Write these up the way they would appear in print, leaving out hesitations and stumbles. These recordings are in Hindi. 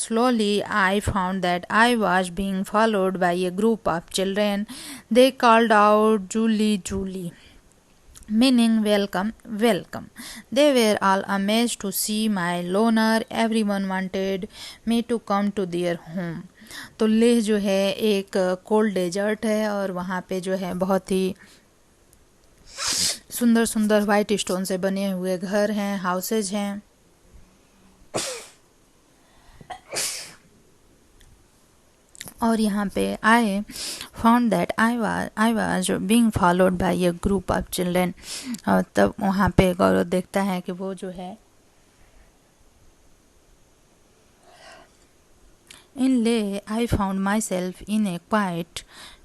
Slowly, I found that I was being followed by a group of children. They called out, Julie, Julie, meaning welcome, welcome. They were all amazed to see my loner. Everyone wanted me to come to their home. तो लेह जो है एक कोल्ड डेजर्ट है और वहाँ पे जो है बहुत ही सुंदर सुंदर वाइट स्टोन से बने हुए घर हैं, हाउसेज हैं। और यहाँ पे I found that I was being followed by A group of children. तब वहाँ पे गौरव देखता है कि वो जो है In Leh, I found myself in a quiet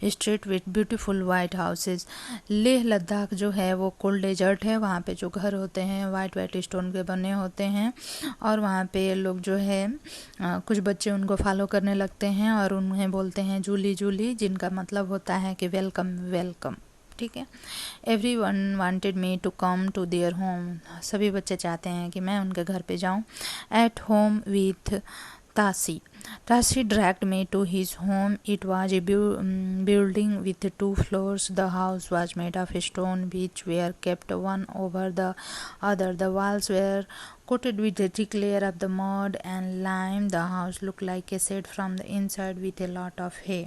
street with beautiful white houses. Leh Ladakh जो है वो कोल्ड डेजर्ट है। वहाँ पे जो घर होते हैं वाइट वाइट स्टोन के बने होते हैं और वहाँ पे लोग जो है कुछ बच्चे उनको फॉलो करने लगते हैं और उन्हें बोलते हैं जूली जूली, जिनका मतलब होता है कि वेलकम वेलकम। ठीक है। Everyone wanted me to come to their home. सभी बच्चे चाहते हैं कि मैं उनके घर पे जाऊँ। At home with Tasi. Tasi dragged me to his home. It was a building with 2 floors. The house was made of stone, which were kept one over the other. The walls were coated with a thick layer of the mud and lime. The house looked like a shed from the inside with a lot of hay.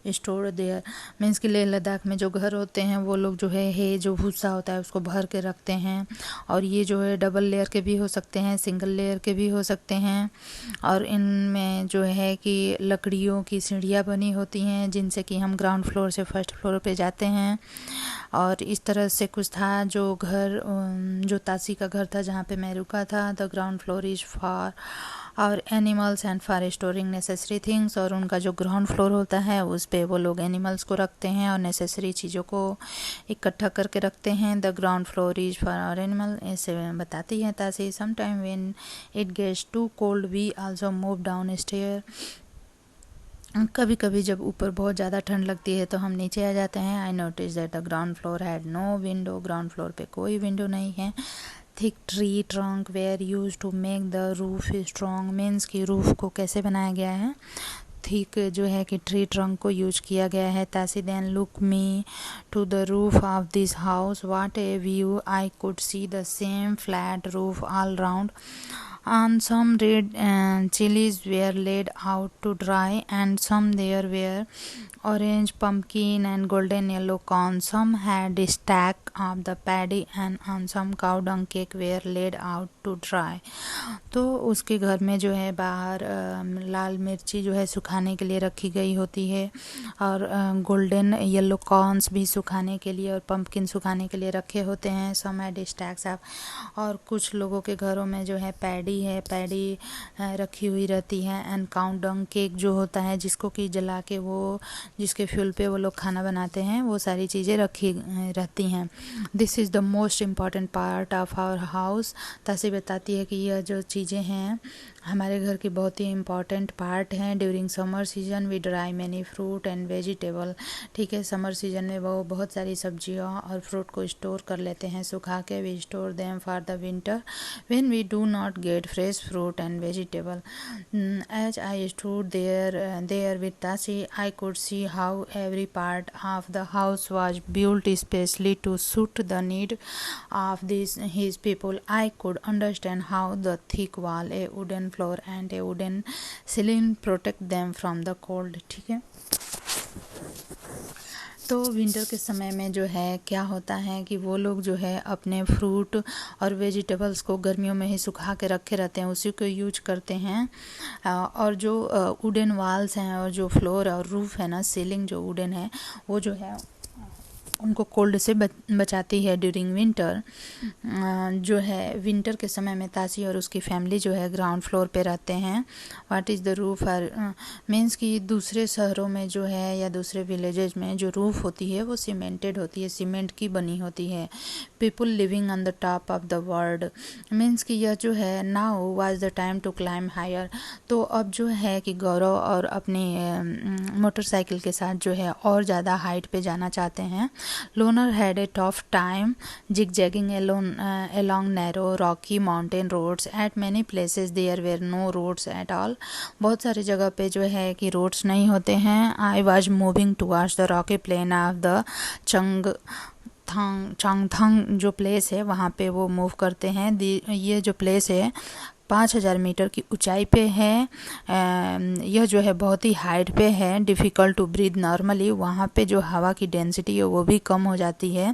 Store there means कि लेह लद्दाख में जो घर होते हैं वो लोग जो है जो भूसा होता है उसको भर के रखते हैं। और ये जो है डबल लेयर के भी हो सकते हैं, सिंगल लेयर के भी हो सकते हैं। और इनमें जो है कि लकड़ियों की सीढ़ियाँ बनी होती हैं जिनसे कि हम ग्राउंड फ्लोर से फर्स्ट फ्लोर पे जाते हैं। और इस तरह से कुछ था जो घर जो तासी का घर था जहाँ पे मैं रुका था। The ground floor is for our animals and for storing necessary things. और उनका जो ग्राउंड फ्लोर होता है उस पे वो लोग एनिमल्स को रखते हैं और नेसेसरी चीज़ों को इकट्ठा करके रखते हैं। The ground floor is for our animal, ऐसे बताती है Tashi. Some time when it gets too cold we also move down stair. कभी कभी जब ऊपर बहुत ज़्यादा ठंड लगती है तो हम नीचे आ जाते हैं। I notice that the ground floor had no window. Ground floor पे कोई विंडो नहीं है। Thick tree trunk were used to make the roof strong. Means की रूफ को कैसे बनाया गया है, थिक जो है कि ट्री ट्रंक को यूज किया गया है। Tashi then look me to the roof of this house, what a view. I could see the same flat roof all round and some red chilies were laid out to dry, and some there were orange, pumpkin and golden yellow corn. Some had a stack of the paddy, and on some cow dung cake were laid out to dry. तो उसके घर में जो है बाहर लाल मिर्ची जो है सुखाने के लिए रखी गई होती है और गोल्डन येलो कॉर्न्स भी सुखाने के लिए और पंपकिन सुखाने के लिए रखे होते हैं। सम हैड स्टैक्स ऑफ। और कुछ लोगों के घरों में जो है पैडी रखी हुई रहती है। एंड काउंट डंग केक जो होता है जिसको कि जला के वो जिसके फ्यूल पे वो लोग खाना बनाते हैं, वो सारी चीज़ें रखी रहती हैं। This is the most important part of our house. Tashi बताती है कि यह जो चीज़ें हैं हमारे घर की बहुत ही इम्पॉर्टेंट पार्ट हैं। During summer season we dry many fruit and vegetable. ठीक है, समर सीजन में वो बहुत सारी सब्जियां और फ्रूट को स्टोर कर लेते हैं सुखा के। We store them for the winter when we do not get fresh fruit and vegetable. As I stood there with Tashi I could see how every part of the house was built specially to suit the need of his people. I could understand how the thick wall, a wooden floor and a wooden ceiling protect them from the cold. ठीक है, तो विंटर के समय में जो है क्या होता है कि वो लोग जो है अपने फ्रूट और वेजिटेबल्स को गर्मियों में ही सुखा के रखे रहते हैं, उसी को यूज करते हैं। और जो वुडन वॉल्स हैं और जो फ्लोर और रूफ है ना, सीलिंग जो वुडन है वो जो है उनको कोल्ड से बचाती है ड्यूरिंग विंटर। जो है विंटर के समय में तासी और उसकी फैमिली जो है ग्राउंड फ्लोर पे रहते हैं। What is the roof are means कि दूसरे शहरों में जो है या दूसरे विलेजेस में जो रूफ होती है वो सीमेंटेड होती है, सीमेंट की बनी होती है। people living on the top of the world। Means कि यह जो है now was the time to climb higher। तो अब जो है कि गौरव और अपनी मोटरसाइकिल के साथ जो है और ज़्यादा हाइट पे जाना चाहते हैं। Loner had a tough time zigzagging along narrow rocky mountain roads at many places there were no roads at all। बहुत सारी जगह पे जो है कि रोड्स नहीं होते हैं। I was moving towards the rocky plain of the Changthang जो प्लेस है वहाँ पे वो मूव करते हैं। ये जो प्लेस है 5000 मीटर की ऊंचाई पे है। यह जो है बहुत ही हाइट पे है। डिफ़िकल्ट टू ब्रीथ नॉर्मली, वहाँ पे जो हवा की डेंसिटी है वो भी कम हो जाती है,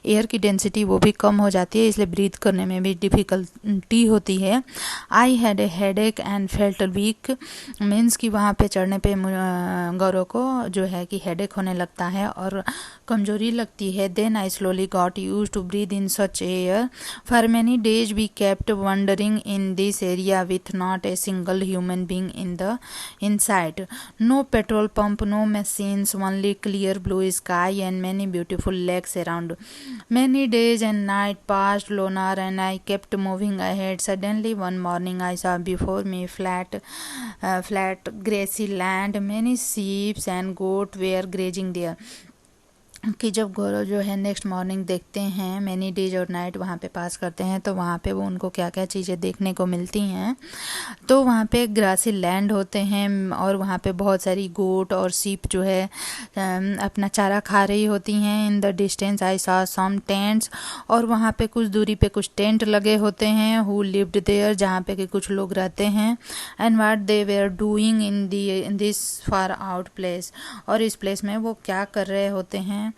एयर की डेंसिटी वो भी कम हो जाती है, इसलिए ब्रीथ करने में भी डिफ़िकल्टी होती है। I had a headache and felt weak. Means कि वहाँ पे चढ़ने पे गौरव को जो है कि हेडेक होने लगता है और कमजोरी लगती है। Then I slowly got used to breathe in such air. For many days we kept wandering in this area with not a single human being in the inside। No petrol pump, no machines, only clear blue sky and many beautiful lakes around। Many days and night passed loner and I kept moving ahead। Suddenly one morning I saw before me flat grassy land। Many sheep and goat were grazing there। कि जब गौरव जो है नेक्स्ट मॉर्निंग देखते हैं, मैनी डेज और नाइट वहाँ पे पास करते हैं, तो वहाँ पे वो उनको क्या क्या चीज़ें देखने को मिलती हैं। तो वहाँ पे ग्रासी लैंड होते हैं और वहाँ पे बहुत सारी गोट और सीप जो है अपना चारा खा रही होती हैं। In the distance I saw some tents, और वहाँ पे कुछ दूरी पे कुछ टेंट लगे होते हैं। हु लिव्ड देयर, जहाँ पे कि कुछ लोग रहते हैं। And what they were doing in this far out place, और इस प्लेस में वो क्या कर रहे होते हैं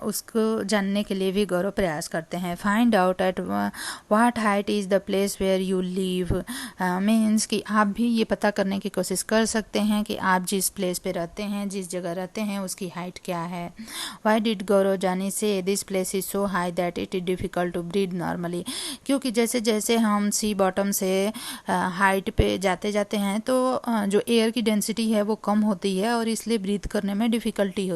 उसको जानने के लिए भी गौरव प्रयास करते हैं। Find out at what height is the place where you live. Means कि आप भी ये पता करने की कोशिश कर सकते हैं कि आप जिस प्लेस पे रहते हैं, जिस जगह रहते हैं, उसकी हाइट क्या है। वाई डिड गौरव जानी से this place is so high that it is difficult to breathe normally. क्योंकि जैसे जैसे हम सी बॉटम से हाइट पे जाते जाते हैं तो जो एयर की डेंसिटी है वो कम होती है और इसलिए ब्रीथ करने में डिफ़िकल्टी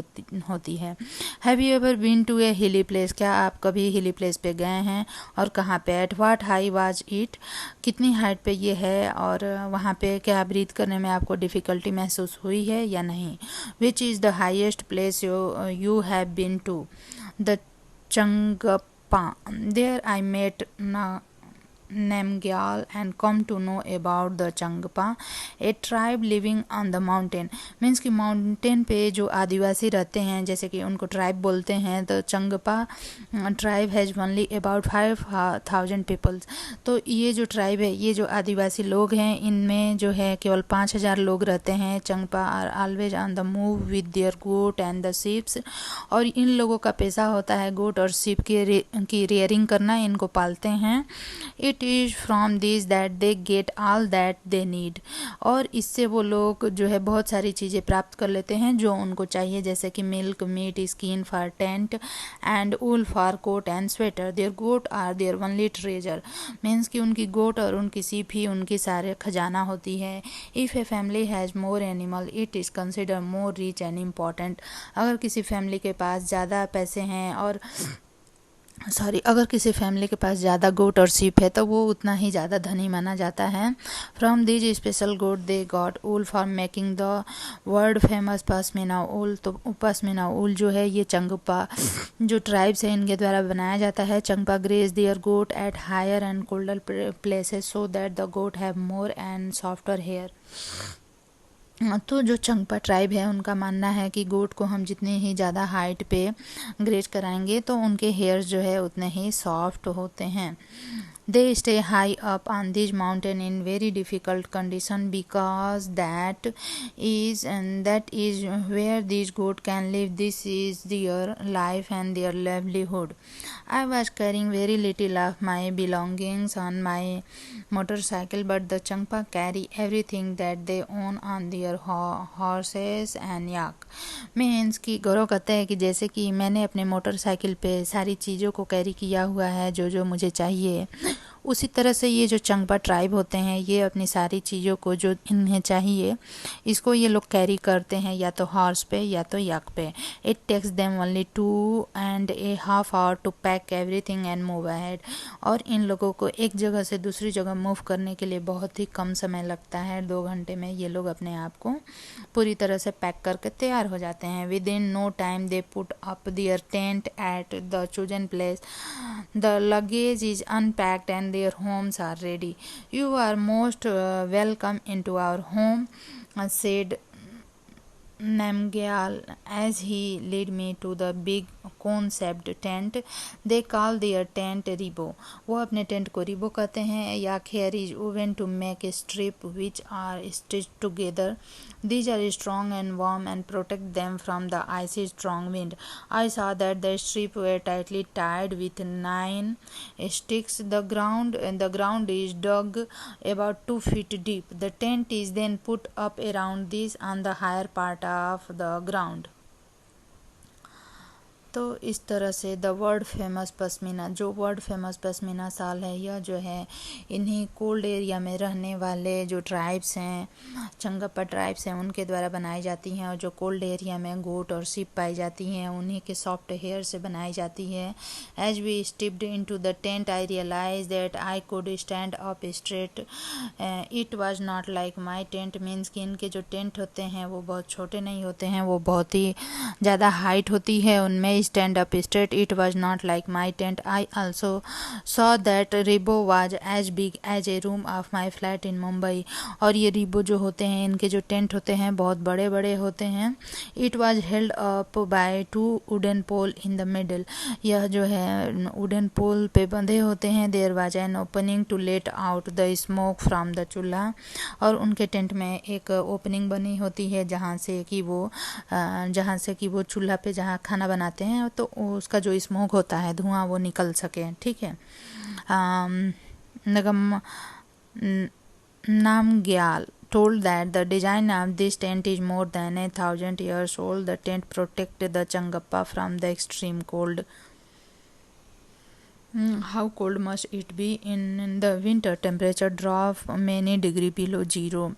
होती है। Have you ever been to a hilly place, क्या आप कभी हिली प्लेस पे गए हैं और कहाँ पे। At what high was it, कितनी हाइट पे ये है और वहाँ पे क्या ब्रीथ करने में आपको डिफ़िकल्टी महसूस हुई है या नहीं। Which is the highest place you have been to. The Changpa, there I met Namgyal and come to know about the Changpa, a tribe living on the mountain। Means कि माउंटेन पे जो आदिवासी रहते हैं, जैसे कि उनको ट्राइब बोलते हैं, तो Changpa tribe has only about 5000 peoples. तो ये जो ट्राइब है, ये जो आदिवासी लोग हैं, इनमें जो है केवल 5000 लोग रहते हैं। Changpa are always on the move with their goat and the sheeps, और इन लोगों का पेशा होता है गोट और शीप की रेयरिंग करना, इनको पालते हैं। It is from this that they get all that they need, और इससे वो लोग जो है बहुत सारी चीज़ें प्राप्त कर लेते हैं जो उनको चाहिए, जैसे कि milk, meat, skin for tent and wool for coat and sweater. Their goat are their only treasure. Means कि उनकी गोट और उनकी सीप ही उनकी सारे खजाना होती है। If a family has more animal it is consider more rich and important. अगर किसी फैमिली के पास ज़्यादा पैसे हैं और अगर किसी फैमिली के पास ज़्यादा गोट और सीप है तो वो उतना ही ज़्यादा धनी माना जाता है। From these special goat they got wool for making the world famous pashmina wool. तो पश्मीना ऊल जो है ये चंगपा जो ट्राइब्स है इनके द्वारा बनाया जाता है। Changpa graze their goat at higher and colder places so that the goat have more and softer hair. तो जो चंगपा ट्राइब है उनका मानना है कि गोट को हम जितनी ही ज़्यादा हाइट पे ग्रेज कराएंगे तो उनके हेयर्स जो है उतने ही सॉफ्ट होते हैं। They stay high up on this mountain in very difficult condition because that is where these goat can live. This is their life and their livelihood. I was carrying very little of my belongings on my motorcycle, but the Changpa carry everything that they own on their horses and yak। Means कि गौरव कहते हैं कि जैसे कि मैंने अपने मोटरसाइकिल पे सारी चीज़ों को कैरी किया हुआ है जो जो मुझे चाहिए, उसी तरह से ये जो चंगपा ट्राइब होते हैं, ये अपनी सारी चीज़ों को जो इन्हें चाहिए इसको ये लोग कैरी करते हैं या तो हॉर्स पे या तो याक पे। It takes them only 2.5 hour to pack everything and move ahead. और इन लोगों को एक जगह से दूसरी जगह मूव करने के लिए बहुत ही कम समय लगता है। 2 घंटे में ये लोग अपने आप को पूरी तरह से पैक करके तैयार हो जाते हैं। Within no time they put up their tent at the chosen place, the luggage is unpacked and their homes are ready. You are most welcome into our home, said Namgyal as he led me to the big cone-shaped tent. They call their tent ribo. वो अपने टेंट को रिबो कहते हैं। Yak hair is woven to make a strip which are stitched together. These are strong and warm and protect them from the icy strong wind. I saw that the strip were tightly tied with 9 sticks. The ground is dug about 2 feet deep. The tent is then put up around this on the higher part of the ground. तो इस तरह से द वर्ल्ड फेमस पश्मीना, जो वर्ल्ड फेमस पश्मीना शाल है, यह जो है इन्हीं कोल्ड एरिया में रहने वाले जो ट्राइब्स हैं, चंगप्पा ट्राइब्स हैं, उनके द्वारा बनाई जाती हैं। और जो कोल्ड एरिया में गोट और शिप पाई जाती हैं, उन्हीं के सॉफ्ट हेयर से बनाई जाती है। As we stepped into the tent I realise that I could stand up straight. It was not like my tent, means कि इनके जो टेंट होते हैं वो बहुत छोटे नहीं होते हैं, वो बहुत ही ज़्यादा हाइट होती है उनमें। stand up straight. It was not like my tent. I also saw that Ribo was as big as a room of my flat in Mumbai. और ये रिबो जो होते हैं, इनके जो टेंट होते हैं बहुत बड़े बड़े होते हैं। It was held up by 2 wooden pole in the middle. यह जो है वुडन पोल पे बंधे होते हैं। There was an opening to let out the smoke from the चूल्हा। और उनके टेंट में एक ओपनिंग बनी होती है जहाँ से कि वो चूल्हा पे जहाँ खाना बनाते हैं तो उसका जो स्मोक होता है, धुआं, वो निकल सके। ठीक है। Namgyal told that the design of this tent is more than 1,000 years old. The tent protected the Changappa from the extreme cold. How cold must it be in the winter? Temperature drop many degree below zero.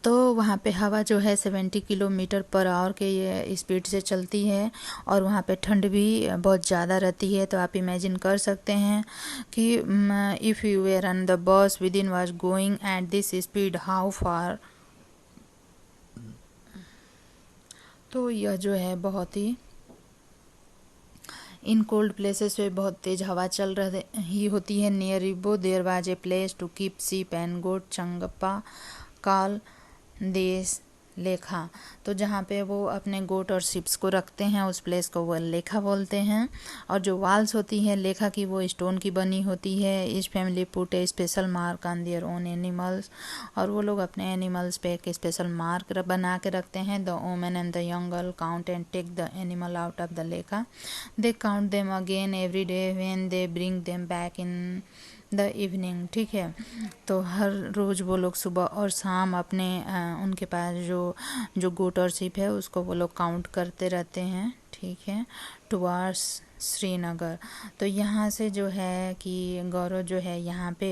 तो वहाँ पे हवा जो है 70 किलोमीटर पर आवर के ये स्पीड से चलती है और वहाँ पे ठंड भी बहुत ज़्यादा रहती है। तो आप इमेजिन कर सकते हैं कि if you were on the bus within was going at this speed how far. तो यह जो है बहुत ही इन कोल्ड प्लेसेस पे बहुत तेज हवा चल रही होती है। Near Ribo there was a place to keep sheep and goat Changpa call देश लेखा। तो जहाँ पे वो अपने गोट और शिप्स को रखते हैं उस प्लेस को वो लेखा बोलते हैं। और जो वाल्स होती है लेखा की, वो स्टोन की बनी होती है। इस family put A special mark on their own animals. और वो लोग अपने एनिमल्स पे एक स्पेशल मार्क बना के रखते हैं। The women and the young girl count and take the animal out of the lekha. They count them again every day when they bring them back in the evening. ठीक है। तो हर रोज़ वो लोग सुबह और शाम अपने उनके पास जो गोट और शिप है उसको वो लोग काउंट करते रहते हैं। ठीक है। टुवार्ड्स श्रीनगर। तो यहाँ से जो है कि गौरव जो है यहाँ पे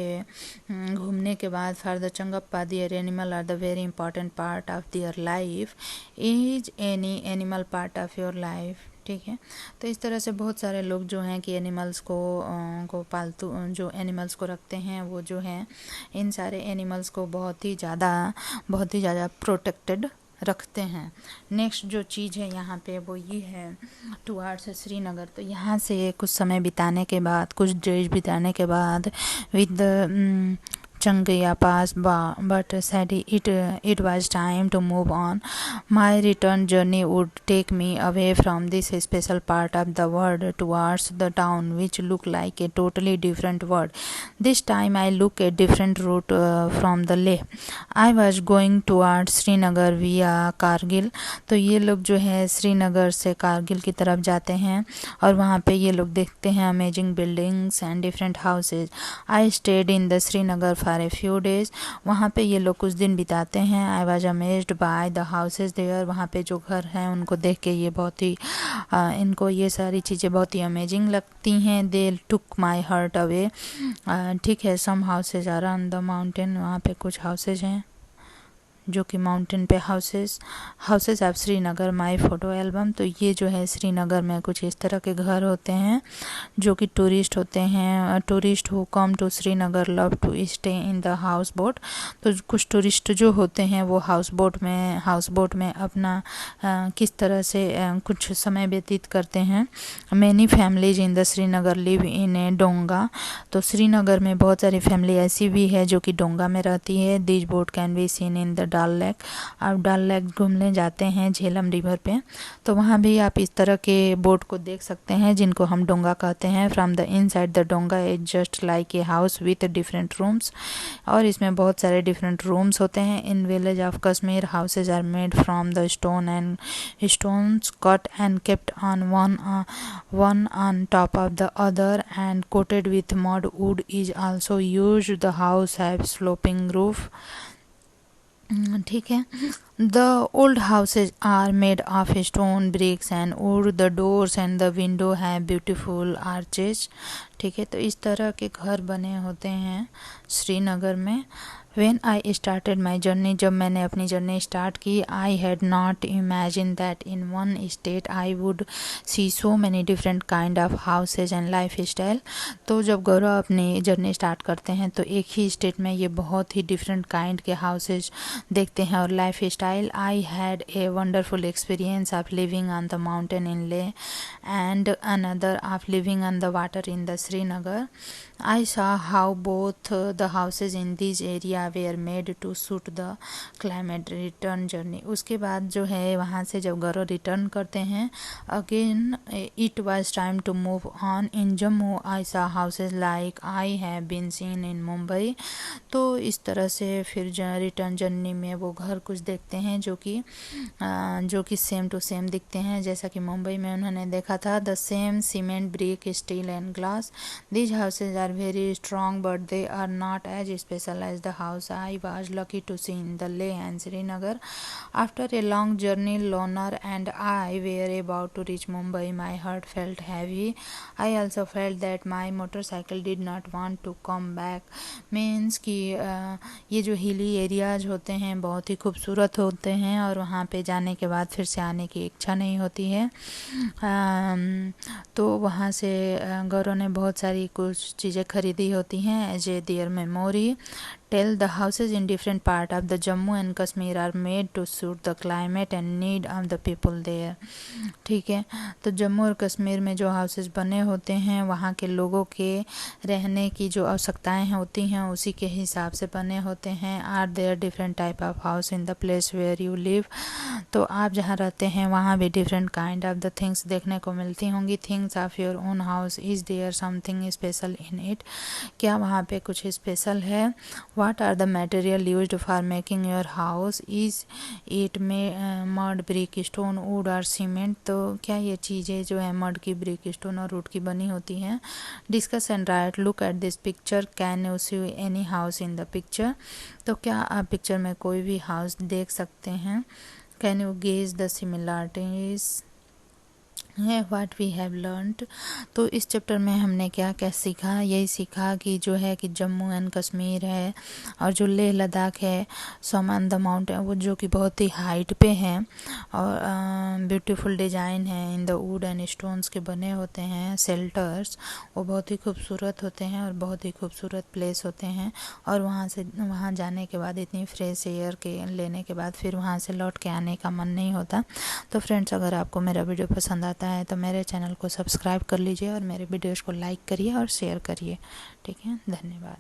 घूमने के बाद for the Changpa their animal are the very important part of their life. Is any animal part of your life? ठीक है। तो इस तरह से बहुत सारे लोग जो हैं कि एनिमल्स को पालतू जो एनिमल्स को रखते हैं वो जो हैं इन सारे एनिमल्स को बहुत ही ज़्यादा प्रोटेक्टेड रखते हैं। नेक्स्ट जो चीज़ है यहाँ पे वो ये है टुवार्ड्स श्रीनगर। तो यहाँ से कुछ समय बिताने के बाद, कुछ डेज बिताने के बाद with Changya passed but said it was time to move on. My return journey would take me away from this special part of the world towards the town, which looked like a totally different world. This time I look a different route from the Leh. I was going towards Srinagar via Kargil. तो ये लोग जो है श्रीनगर से कारगिल की तरफ जाते हैं और वहाँ पे ये लोग देखते हैं amazing buildings and different houses. I stayed in the Srinagar for for a few days. वहाँ पे ये लोग कुछ दिन बिताते हैं। I was amazed by the houses there. वहाँ पे जो घर हैं उनको देख के ये बहुत ही इनको ये सारी चीज़ें बहुत ही अमेजिंग लगती हैं। They took my heart away. ठीक है, some houses are on the mountain. वहाँ पे कुछ हाउसेज हैं जो कि माउंटेन पे houses of Srinagar my photo album. तो ये जो है श्रीनगर में कुछ इस तरह के घर होते हैं जो कि टूरिस्ट होते हैं। Tourist who come to Srinagar love to stay in the houseboat. तो कुछ टूरिस्ट जो होते हैं वो हाउस बोट में अपना किस तरह से कुछ समय व्यतीत करते हैं। Many families in the Srinagar live in a donga. तो श्रीनगर में बहुत सारी फैमिली ऐसी भी है जो कि डोंगा में रहती है। This boat can be seen in the Dal Lake. आप डल लेक घूमने जाते हैं झेलम रिवर पे, तो वहाँ भी आप इस तरह के बोट को देख सकते हैं जिनको हम डोंगा कहते हैं। From the inside the donga is just like a house with different rooms. और इसमें बहुत सारे डिफरेंट रूम्स होते हैं। In village of Kashmir houses are made from the stones cut and kept on one on top of the other and coated with mud. Wood is also used. The house have sloping roof. ठीक है। The old houses are made of stone, bricks and wood. The doors and the window have beautiful arches. ठीक है, तो इस तरह के घर बने होते हैं श्रीनगर में। When I started my journey, जब मैंने अपनी जर्नी स्टार्ट की, I had not imagined that in one state I would see so many different kind of houses and lifestyle. तो जब गौरव अपनी जर्नी स्टार्ट करते हैं तो एक ही स्टेट में ये बहुत ही डिफरेंट काइंड के हाउसेज देखते हैं और life style. I had a wonderful experience of living on the mountain in Leh and another of living on the water in the Srinagar. I saw how both the houses in this area were made to suit the climate. Return journey, उसके बाद जो है वहाँ से जब गौरव रिटर्न करते हैं, again it was time to move on. In Jammu I saw houses like I have been seen in Mumbai. तो इस तरह से फिर रिटर्न जर्नी में वो घर कुछ देखते हैं जो कि सेम टू सेम दिखते हैं जैसा कि मुंबई में उन्होंने देखा था। The same cement, brick, steel and glass. These houses are very strong but they are not as special as the house I was lucky to see in the Leh and Srinagar. After a long journey, Lonar and I were about to reach Mumbai. My heart felt heavy. I also felt that my motorcycle did not want to come back. Means कि ये जो हिली एरियाज होते हैं बहुत ही खूबसूरत होते हैं और वहाँ पे जाने के बाद फिर से आने की इच्छा नहीं होती है। तो वहाँ से गौरव ने बहुत सारी कुछ चीज़ें खरीदी होती हैं as a their memory. Tell the houses in different part of the Jammu and Kashmir are made to suit the climate and need of the people there. ठीक है, तो जम्मू और कश्मीर में जो हाउसेज बने होते हैं वहाँ के लोगों के रहने की जो आवश्यकताएं होती हैं उसी के हिसाब से बने होते हैं। Are there different type of house in the place where you live. तो आप जहाँ रहते हैं वहाँ भी different kind of the things देखने को मिलती होंगी। Things of your own house, is there something special in it. क्या वहाँ पे कुछ स्पेशल है? What are the material used for making your house? Is it mud, brick, stone, wood or cement? तो क्या ये चीज़ें जो है मड की, ब्रिक, स्टोन और वुड की बनी होती हैं? Discuss and write. Look at this picture. Can you see any house in the picture? तो क्या आप पिक्चर में कोई भी हाउस देख सकते हैं? Can you gauge the similarities? है व्हाट वी हैव लर्नड। तो इस चैप्टर में हमने क्या क्या सीखा? यही सीखा कि जो है कि जम्मू एंड कश्मीर है और जो लेह लद्दाख है, सम ऑन द माउंटेन, वो जो कि बहुत ही हाइट पे है और ब्यूटीफुल डिज़ाइन है in the wood and stones के बने होते हैं शेल्टर्स। वो बहुत ही खूबसूरत होते हैं और बहुत ही खूबसूरत प्लेस होते हैं और वहाँ जाने के बाद इतनी फ्रेश एयर के लेने के बाद फिर वहाँ से लौट के आने का मन नहीं होता। तो फ्रेंड्स, अगर आपको मेरा वीडियो पसंद आता है तो मेरे चैनल को सब्सक्राइब कर लीजिए और मेरे वीडियोज़ को लाइक करिए और शेयर करिए। ठीक है, धन्यवाद।